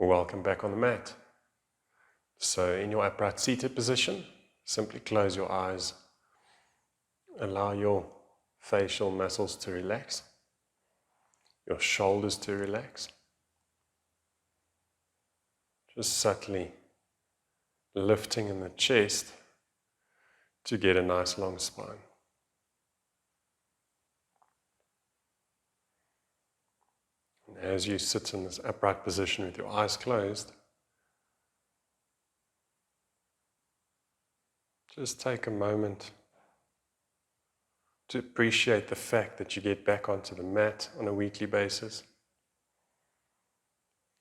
Welcome back on the mat. So in your upright seated position, simply close your eyes. Allow your facial muscles to relax, your shoulders to relax. Just subtly lifting in the chest to get a nice long spine. And as you sit in this upright position with your eyes closed, just take a moment to appreciate the fact that you get back onto the mat on a weekly basis,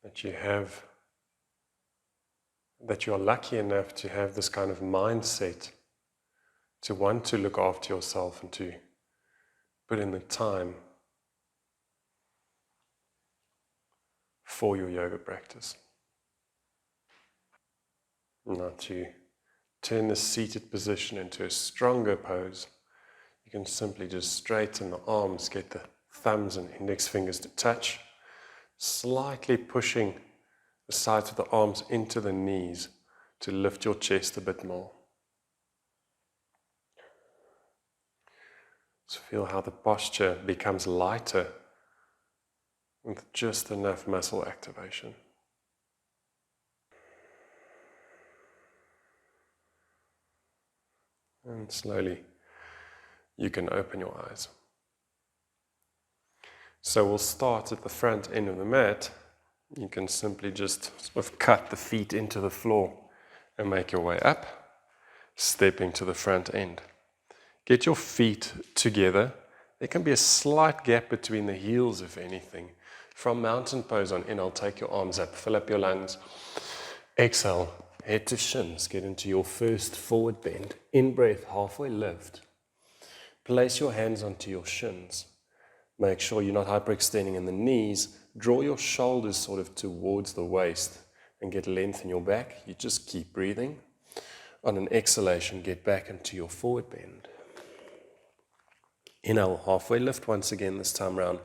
that you are lucky enough to have this kind of mindset to want to look after yourself and to put in the time for your yoga practice. Now to turn the seated position into a stronger pose, you can simply just straighten the arms, get the thumbs and index fingers to touch, slightly pushing the sides of the arms into the knees to lift your chest a bit more. So feel how the posture becomes lighter with just enough muscle activation. And slowly you can open your eyes. So we'll start at the front end of the mat. You can simply just sort of cut the feet into the floor and make your way up, stepping to the front end. Get your feet together. There can be a slight gap between the heels, if anything. From mountain pose on inhale, take your arms up, fill up your lungs. Exhale, head to shins, get into your first forward bend. In breath, halfway lift. Place your hands onto your shins. Make sure you're not hyperextending in the knees. Draw your shoulders sort of towards the waist and get length in your back. You just keep breathing. On an exhalation, get back into your forward bend. Inhale, halfway lift once again this time around.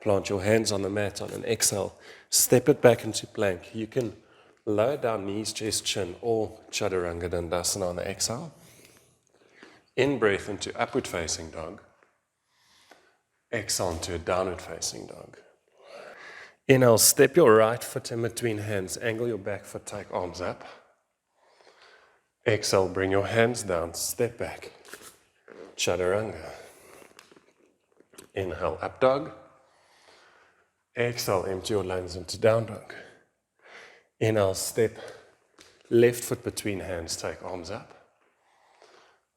Plant your hands on the mat on an exhale. Step it back into plank. You can lower down knees, chest, chin, or chaturanga dandasana on the exhale. In breath into upward facing dog. Exhale into a downward facing dog. Inhale, step your right foot in between hands. Angle your back foot, take arms up. Exhale, bring your hands down, step back. Chaturanga. Inhale, up dog. Exhale, empty your lungs into down dog. Inhale, step left foot between hands, take arms up.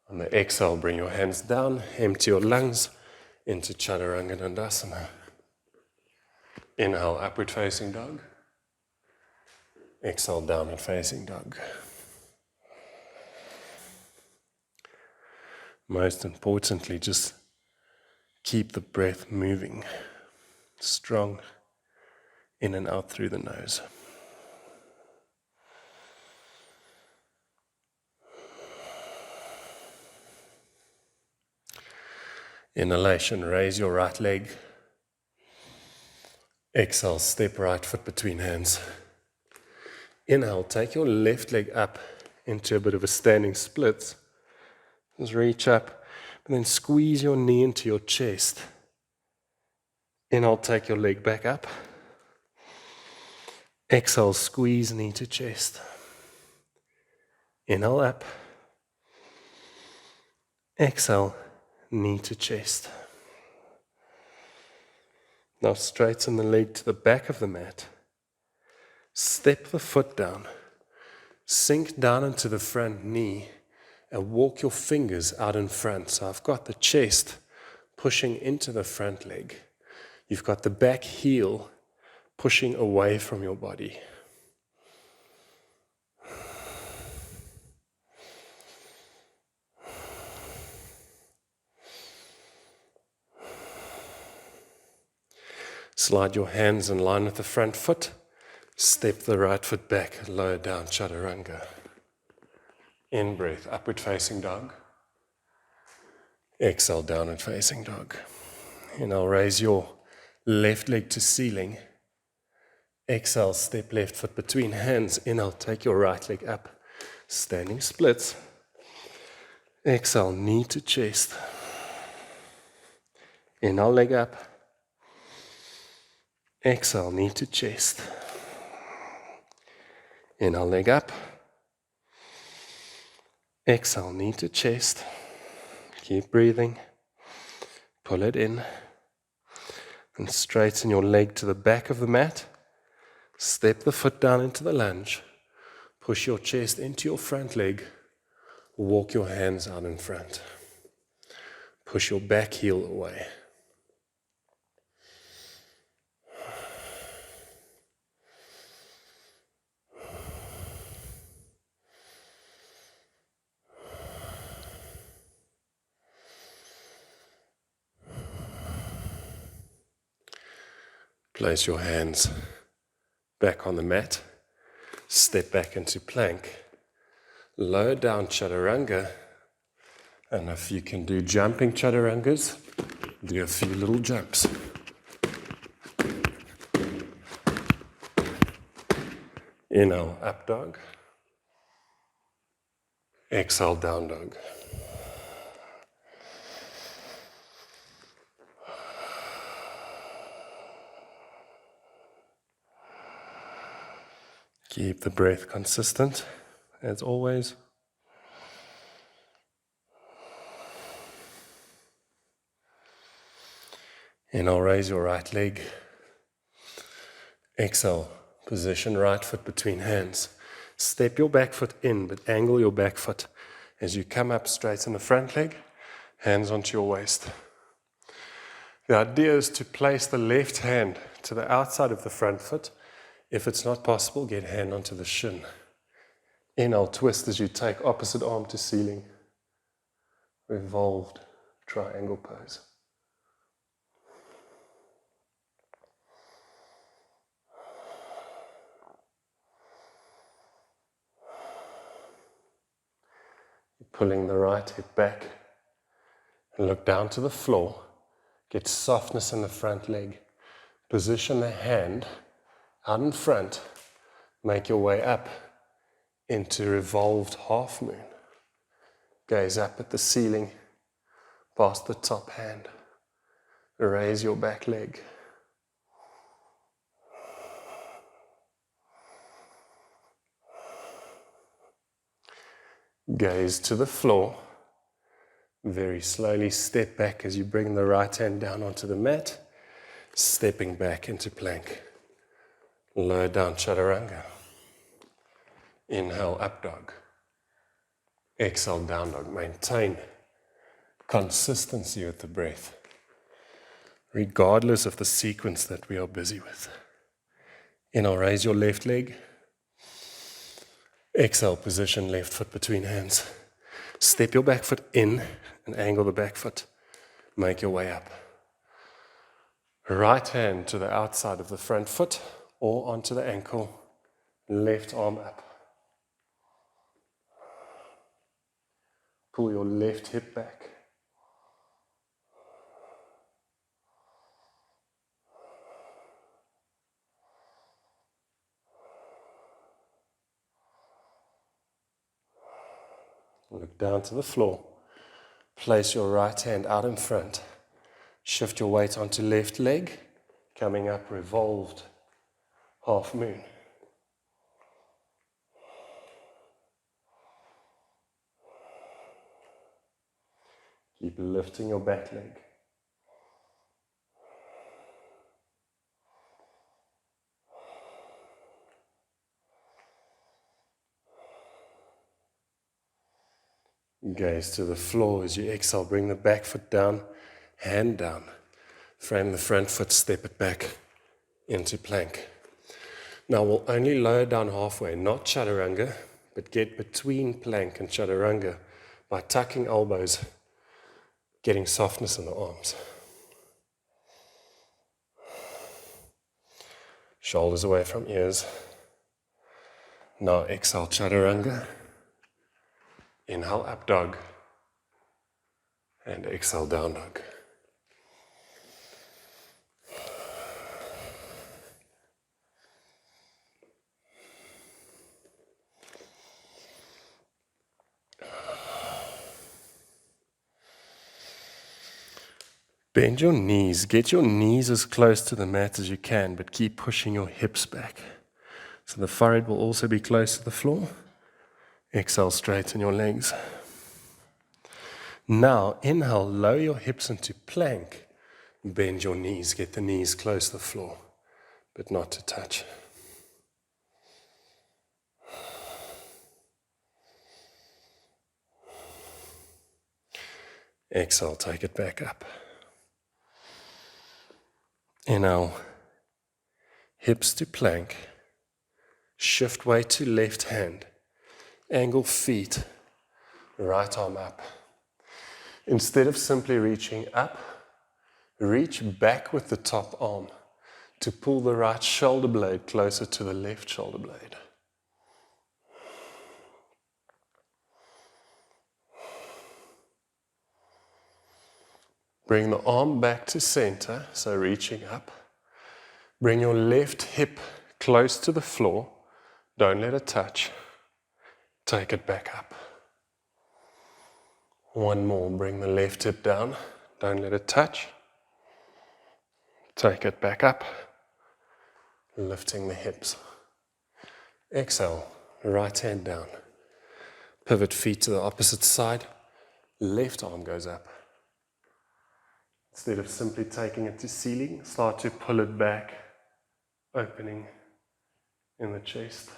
On the exhale, bring your hands down, empty your lungs into chaturanga dandasana. Inhale, upward facing dog. Exhale, downward facing dog. Most importantly, just keep the breath moving, strong, in and out through the nose. Inhalation, raise your right leg. Exhale, step right foot between hands. Inhale, take your left leg up into a bit of a standing split. Just reach up. And then squeeze your knee into your chest. Inhale, take your leg back up. Exhale, squeeze knee to chest. Inhale up. Exhale, knee to chest. Now straighten the leg to the back of the mat. Step the foot down. Sink down into the front knee. And walk your fingers out in front. So I've got the chest pushing into the front leg. You've got the back heel pushing away from your body. Slide your hands in line with the front foot. Step the right foot back, lower down, chaturanga. In breath, upward facing dog. Exhale, downward facing dog. And I'll raise your left leg to ceiling. Exhale, step left foot between hands. Inhale, take your right leg up. Standing splits. Exhale, knee to chest. Inhale, leg up. Exhale, knee to chest. Inhale, leg up. Exhale, knee to chest. Keep breathing. Pull it in. And straighten your leg to the back of the mat. Step the foot down into the lunge. Push your chest into your front leg. Walk your hands out in front. Push your back heel away. Place your hands back on the mat. Step back into plank. Lower down chaturanga. And if you can do jumping chaturangas, do a few little jumps. Inhale, up dog. Exhale, down dog. Keep the breath consistent, as always. Inhale, raise your right leg. Exhale, position right foot between hands. Step your back foot in, but angle your back foot. As you come up, straighten the front leg, hands onto your waist. The idea is to place the left hand to the outside of the front foot. If it's not possible, get hand onto the shin. Inhale, twist as you take opposite arm to ceiling. Revolved triangle pose. You're pulling the right hip back and look down to the floor. Get softness in the front leg. Position the hand out in front. Make your way up into revolved half moon. Gaze up at the ceiling, past the top hand. Raise your back leg. Gaze to the floor. Very slowly step back as you bring the right hand down onto the mat, stepping back into plank. Lower down chaturanga. Inhale, up dog. Exhale, down dog. Maintain consistency with the breath, regardless of the sequence that we are busy with. Inhale, raise your left leg. Exhale, position left foot between hands. Step your back foot in and angle the back foot. Make your way up. Right hand to the outside of the front foot or onto the ankle. Left arm up. Pull your left hip back. Look down to the floor. Place your right hand out in front. Shift your weight onto left leg. Coming up, revolved half moon. Keep lifting your back leg. Gaze to the floor as you exhale. Bring the back foot down, hand down. Frame the front foot, step it back into plank. Now we'll only lower down halfway, not chaturanga, but get between plank and chaturanga by tucking elbows, getting softness in the arms. Shoulders away from ears. Now exhale, chaturanga. Inhale, up dog. And exhale, down dog. Bend your knees. Get your knees as close to the mat as you can, but keep pushing your hips back. So the forehead will also be close to the floor. Exhale, straighten your legs. Now, inhale, lower your hips into plank. Bend your knees. Get the knees close to the floor, but not to touch. Exhale, take it back up. Inhale, hips to plank. Shift weight to left hand. Angle feet, right arm up. Instead of simply reaching up, reach back with the top arm to pull the right shoulder blade closer to the left shoulder blade. Bring the arm back to center, so reaching up. Bring your left hip close to the floor. Don't let it touch. Take it back up. One more. Bring the left hip down. Don't let it touch. Take it back up. Lifting the hips. Exhale. Right hand down. Pivot feet to the opposite side. Left arm goes up. Instead of simply taking it to ceiling, start to pull it back, opening in the chest.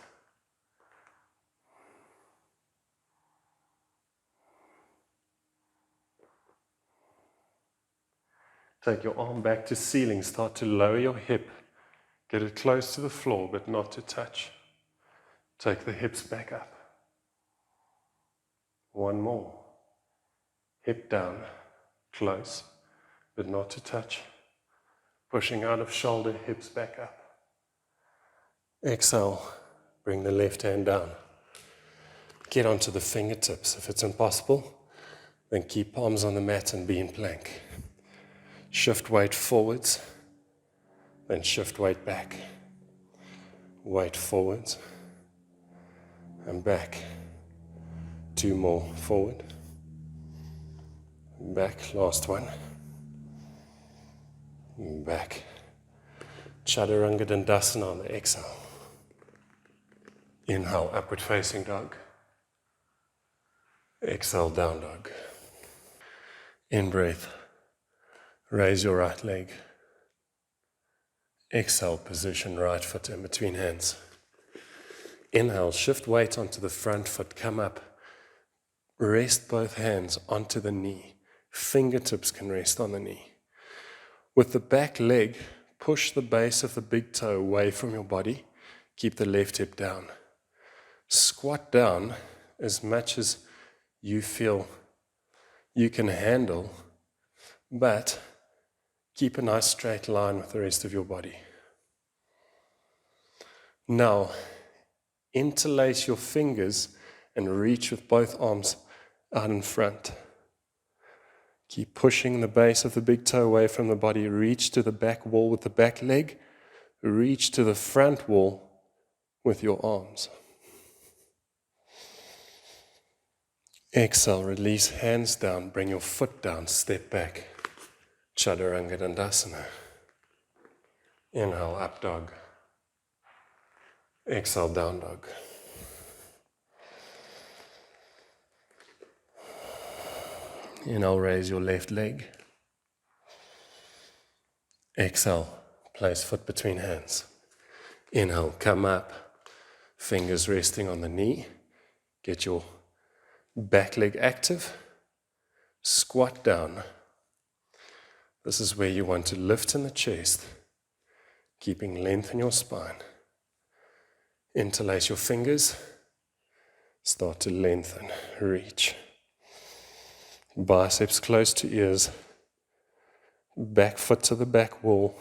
Take your arm back to ceiling, start to lower your hip. Get it close to the floor, but not to touch. Take the hips back up. One more. Hip down, close, but not to touch. Pushing out of shoulder, hips back up. Exhale, bring the left hand down. Get onto the fingertips. If it's impossible, then keep palms on the mat and be in plank. Shift weight forwards, then shift weight back. Weight forwards and back. Two more, forward, back, last one. Back. Chaturanga Dandasana on the exhale. Inhale, upward facing dog. Exhale, down dog. In breath, raise your right leg. Exhale, position right foot in between hands. Inhale, shift weight onto the front foot, come up. Rest both hands onto the knee. Fingertips can rest on the knee. With the back leg, push the base of the big toe away from your body. Keep the left hip down. Squat down as much as you feel you can handle, but keep a nice straight line with the rest of your body. Now, interlace your fingers and reach with both arms out in front. Keep pushing the base of the big toe away from the body. Reach to the back wall with the back leg. Reach to the front wall with your arms. Exhale, release hands down. Bring your foot down, step back. Chaturanga Dandasana. Inhale, up dog. Exhale, down dog. Inhale, raise your left leg. Exhale, place foot between hands. Inhale, come up, fingers resting on the knee. Get your back leg active. Squat down. This is where you want to lift in the chest, keeping length in your spine. Interlace your fingers. Start to lengthen, reach. Biceps close to ears. Back foot to the back wall.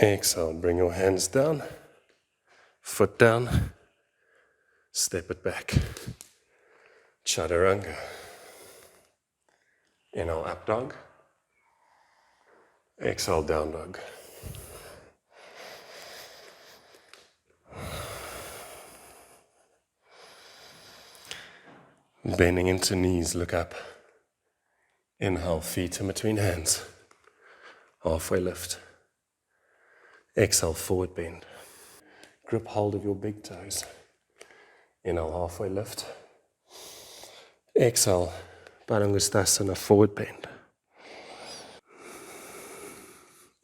Exhale, bring your hands down. Foot down. Step it back. Chaturanga. Inhale, up dog. Exhale, down dog. Bending into knees, look up. Inhale, feet in between hands. Halfway lift. Exhale, forward bend. Grip hold of your big toes. Inhale, halfway lift. Exhale, Padangusthasana, forward bend.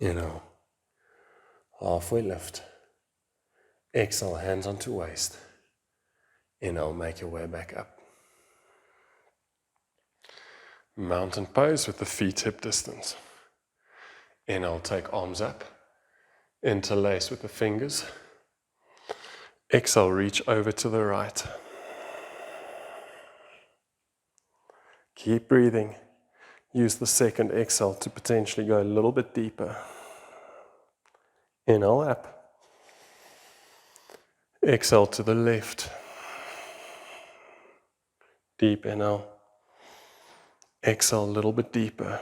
Inhale, halfway lift. Exhale, hands onto waist. Inhale, make your way back up. Mountain pose with the feet hip distance. Inhale, take arms up. Interlace with the fingers. Exhale, reach over to the right. Keep breathing. Use the second exhale to potentially go a little bit deeper. Inhale up. Exhale to the left. Deep inhale. Exhale a little bit deeper.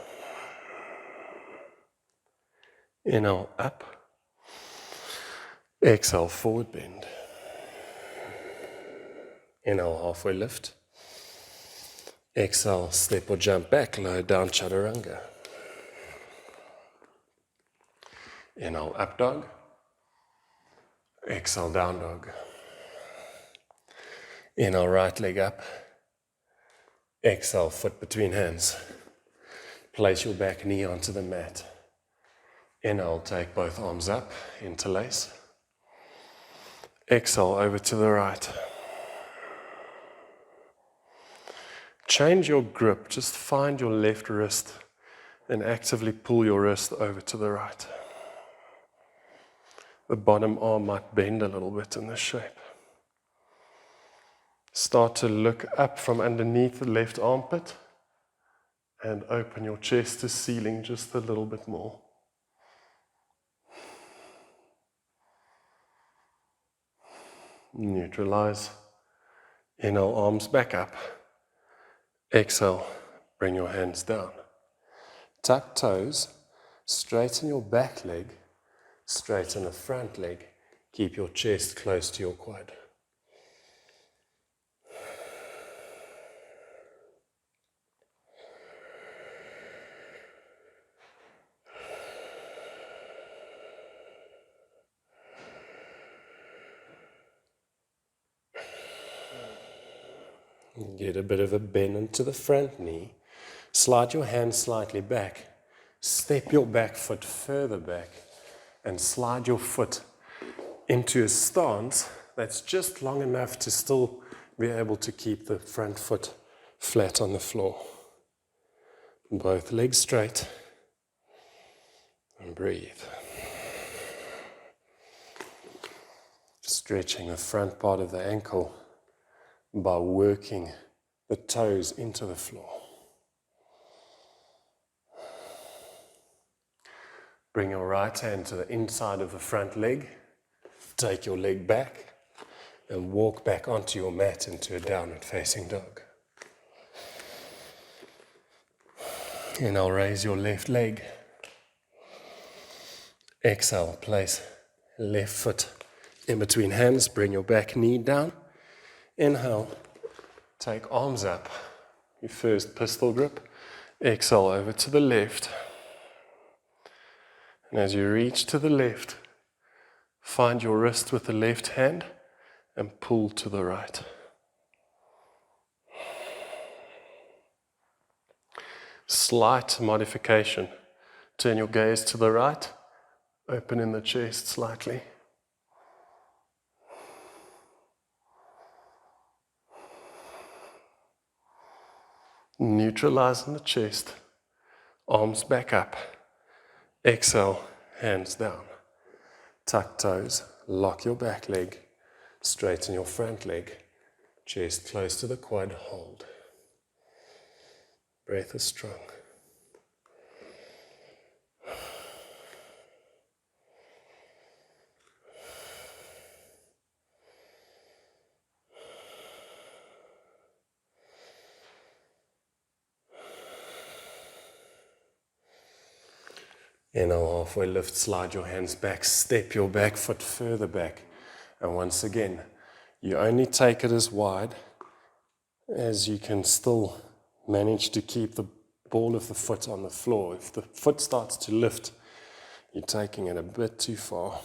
Inhale up. Exhale, forward bend. Inhale, halfway lift. Exhale, step or jump back, low down chaturanga. Inhale, up dog. Exhale, down dog. Inhale, right leg up. Exhale, foot between hands. Place your back knee onto the mat. Inhale, take both arms up, interlace. Exhale, over to the right. Change your grip, just find your left wrist and actively pull your wrist over to the right. The bottom arm might bend a little bit in this shape. Start to look up from underneath the left armpit and open your chest to ceiling just a little bit more. Neutralize. Inhale, arms back up. Exhale, bring your hands down. Tuck toes, straighten your back leg, straighten the front leg. Keep your chest close to your quad. Get a bit of a bend into the front knee. Slide your hand slightly back. Step your back foot further back and slide your foot into a stance that's just long enough to still be able to keep the front foot flat on the floor. Both legs straight. And breathe. Stretching the front part of the ankle by working the toes into the floor. Bring your right hand to the inside of the front leg. Take your leg back and walk back onto your mat into a downward facing dog. And I'll raise your left leg. Exhale, place left foot in between hands. Bring your back knee down. Inhale, take arms up. Your first pistol grip. Exhale over to the left. And as you reach to the left, find your wrist with the left hand and pull to the right. Slight modification. Turn your gaze to the right. Open in the chest slightly. Neutralize in the chest. Arms back up. Exhale, hands down. Tuck toes. Lock your back leg. Straighten your front leg. Chest close to the quad. Hold. Breath is strong. Inhale, halfway lift, slide your hands back, step your back foot further back. And once again, you only take it as wide as you can still manage to keep the ball of the foot on the floor. If the foot starts to lift, you're taking it a bit too far.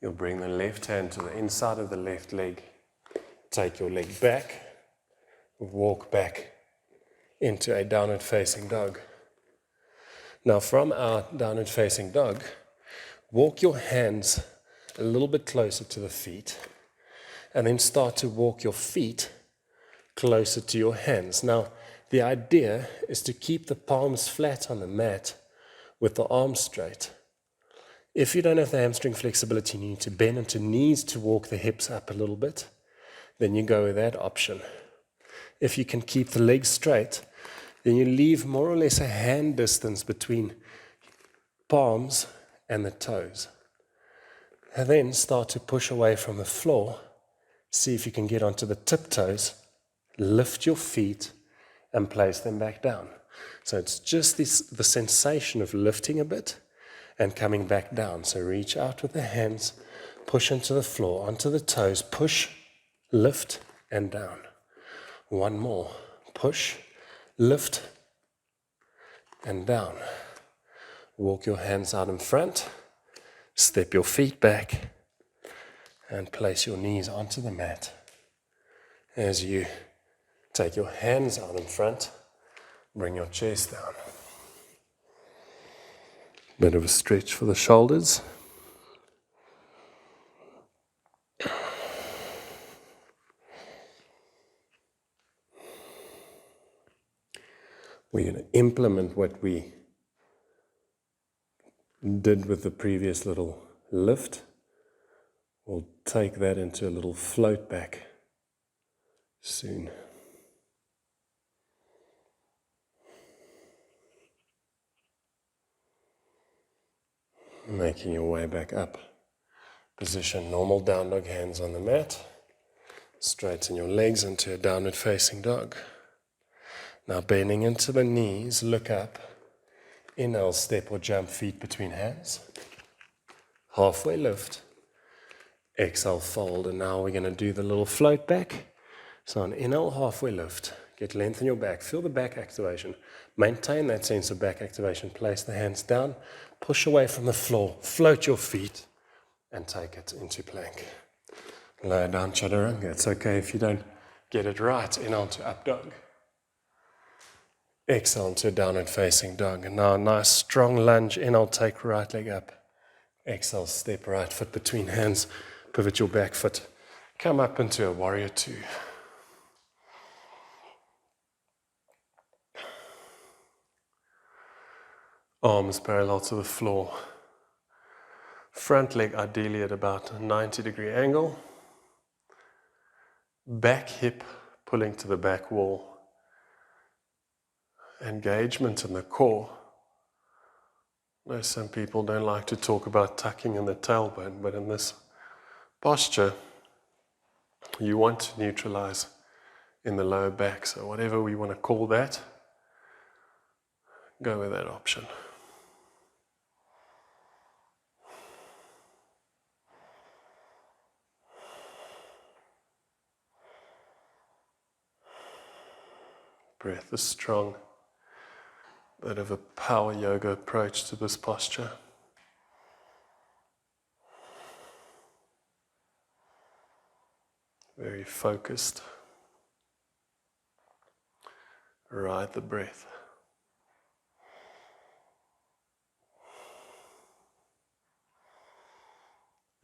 You'll bring the left hand to the inside of the left leg. Take your leg back, walk back into a downward facing dog. Now from our downward facing dog, walk your hands a little bit closer to the feet, and then start to walk your feet closer to your hands. Now, the idea is to keep the palms flat on the mat with the arms straight. If you don't have the hamstring flexibility, you need to bend into knees to walk the hips up a little bit, then you go with that option. If you can keep the legs straight, then you leave more or less a hand distance between palms and the toes. And then start to push away from the floor. See if you can get onto the tiptoes, lift your feet, and place them back down. So it's just the sensation of lifting a bit and coming back down. So reach out with the hands, push into the floor, onto the toes, push, lift, and down. One more. Push, lift, and down. Walk your hands out in front, step your feet back, and place your knees onto the mat. As you take your hands out in front, bring your chest down. Bit of a stretch for the shoulders. We're going to implement what we did with the previous little lift. We'll take that into a little float back soon. Making your way back up. Position normal down dog, hands on the mat. Straighten your legs into a downward facing dog. Now bending into the knees, look up. Inhale, step or jump feet between hands. Halfway lift. Exhale, fold. And now we're going to do the little float back. So on inhale, halfway lift. Get length in your back. Feel the back activation. Maintain that sense of back activation. Place the hands down. Push away from the floor. Float your feet. And take it into plank. Lower down chaturanga. It's okay if you don't get it right. Inhale to up dog. Exhale to downward facing dog. And now a nice strong lunge. Inhale, take right leg up. Exhale, step right foot between hands. Pivot your back foot. Come up into a warrior two. Arms parallel to the floor. Front leg ideally at about a 90-degree angle. Back hip pulling to the back wall. Engagement in the core. I know some people don't like to talk about tucking in the tailbone, but in this posture, you want to neutralize in the lower back. So whatever we want to call that, go with that option. Breath is strong. Bit of a power yoga approach to this posture. Very focused. Ride the breath.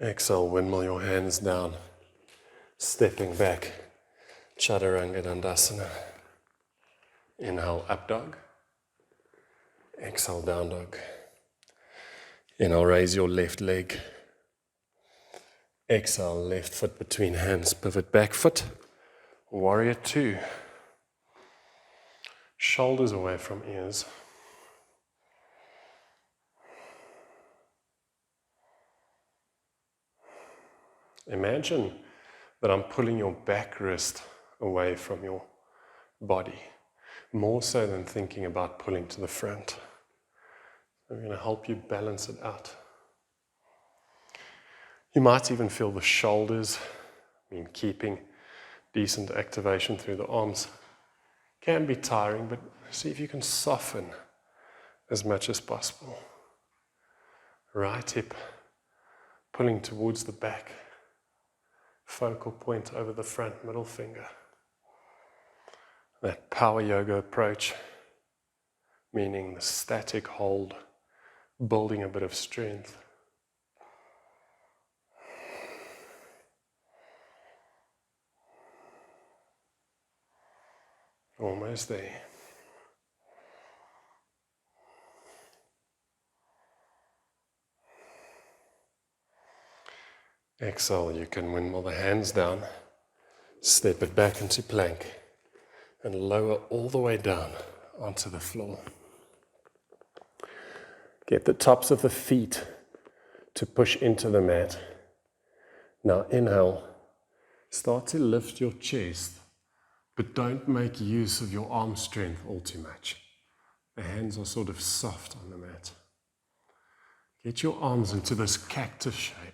Exhale, windmill your hands down. Stepping back. Chaturanga Dandasana. Inhale, up dog. Exhale, down dog. Inhale, raise your left leg. Exhale, left foot between hands. Pivot back foot. Warrior two. Shoulders away from ears. Imagine that I'm pulling your back wrist away from your body, more so than thinking about pulling to the front. I'm going to help you balance it out. You might even feel the shoulders. Keeping decent activation through the arms can be tiring, but see if you can soften as much as possible. Right hip pulling towards the back, focal point over the front middle finger. That power yoga approach, meaning the static hold, building a bit of strength. Almost there. Exhale, you can windmill the hands down, step it back into plank, and lower all the way down onto the floor. Get the tops of the feet to push into the mat. Now inhale, start to lift your chest, but don't make use of your arm strength all too much. The hands are sort of soft on the mat. Get your arms into this cactus shape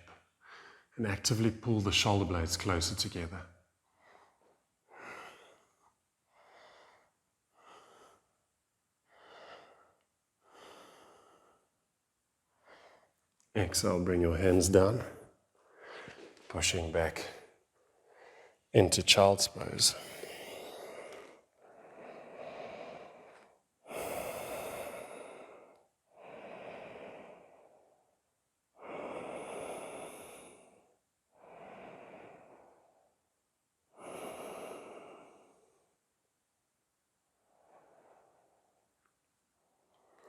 and actively pull the shoulder blades closer together. Exhale, bring your hands down, pushing back into child's pose.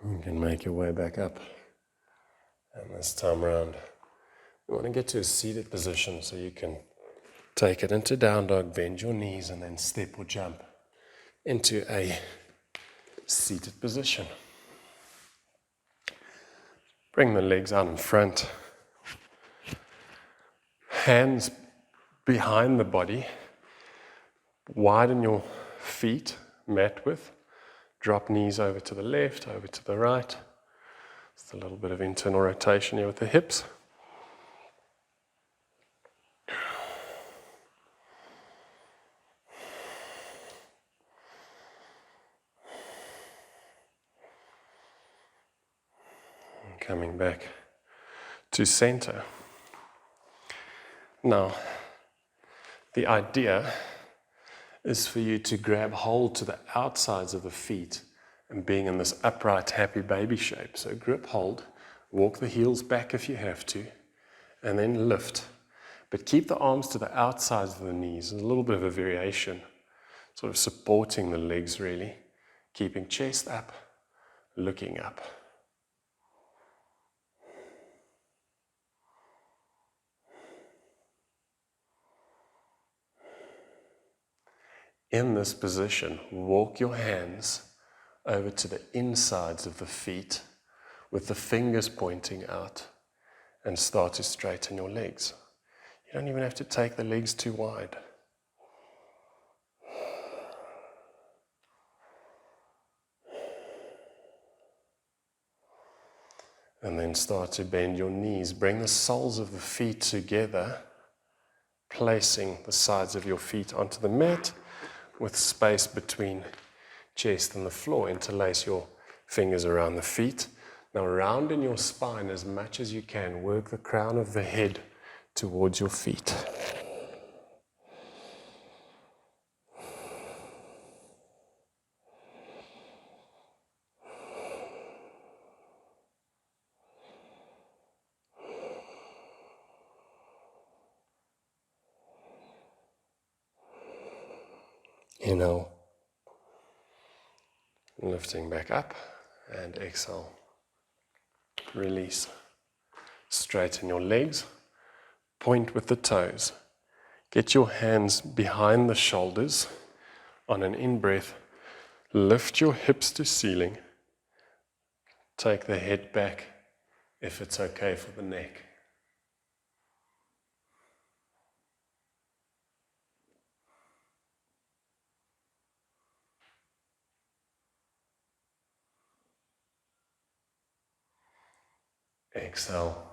You can make your way back up. And this time around, you want to get to a seated position so you can take it into down dog, bend your knees, and then step or jump into a seated position. Bring the legs out in front. Hands behind the body. Widen your feet, mat width. Drop knees over to the left, over to the right. Just a little bit of internal rotation here with the hips. And coming back to center. Now, the idea is for you to grab hold to the outsides of the feet and being in this upright, happy baby shape. So grip hold, walk the heels back if you have to, and then lift. But keep the arms to the outsides of the knees. There's a little bit of a variation, sort of supporting the legs really. Keeping chest up, looking up. In this position, walk your hands over to the insides of the feet with the fingers pointing out and start to straighten your legs. You don't even have to take the legs too wide. And then start to bend your knees. Bring the soles of the feet together, placing the sides of your feet onto the mat with space between chest and the floor. Interlace your fingers around the feet. Now round in your spine as much as you can. Work the crown of the head towards your feet. Inhale, lifting back up, and exhale. Release. Straighten your legs, point with the toes. Get your hands behind the shoulders. On an in-breath, lift your hips to ceiling. Take the head back if it's okay for the neck. Exhale.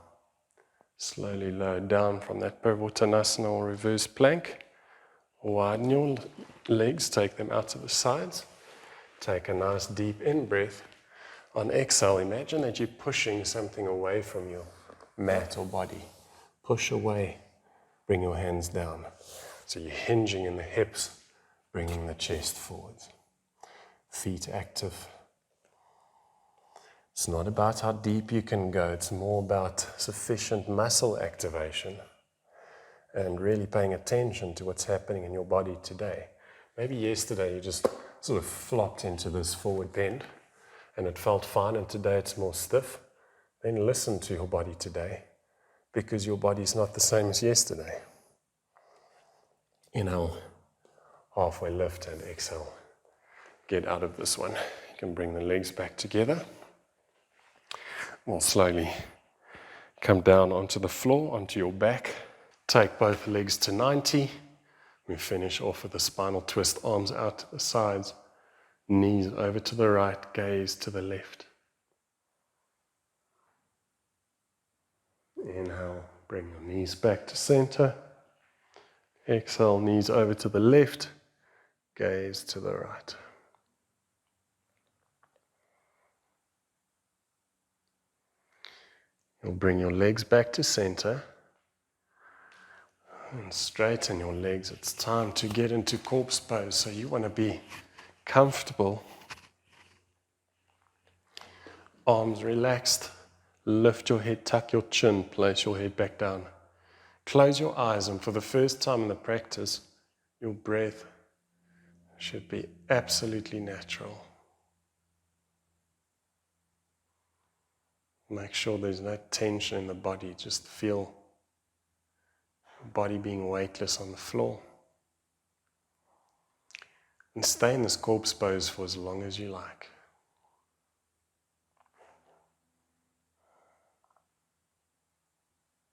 Slowly lower down from that Purvottanasana or reverse plank. Widen your legs, take them out to the sides. Take a nice deep in-breath. On exhale, imagine that you're pushing something away from your mat or body. Push away, bring your hands down. So you're hinging in the hips, bringing the chest forwards. Feet active. It's not about how deep you can go, it's more about sufficient muscle activation and really paying attention to what's happening in your body today. Maybe yesterday you just sort of flopped into this forward bend and it felt fine, and today it's more stiff. Then listen to your body today, because your body's not the same as yesterday. Inhale, halfway lift, and exhale. Get out of this one. You can bring the legs back together. We'll slowly come down onto the floor, onto your back. Take both legs to 90. We finish off with a spinal twist, arms out to the sides, knees over to the right, gaze to the left. Inhale, bring your knees back to center. Exhale, knees over to the left, gaze to the right. You'll bring your legs back to center and straighten your legs. It's time to get into corpse pose, so you want to be comfortable. Arms relaxed. Lift your head, tuck your chin, place your head back down. Close your eyes, and for the first time in the practice, your breath should be absolutely natural. Make sure there's no tension in the body. Just feel your body being weightless on the floor. And stay in this corpse pose for as long as you like.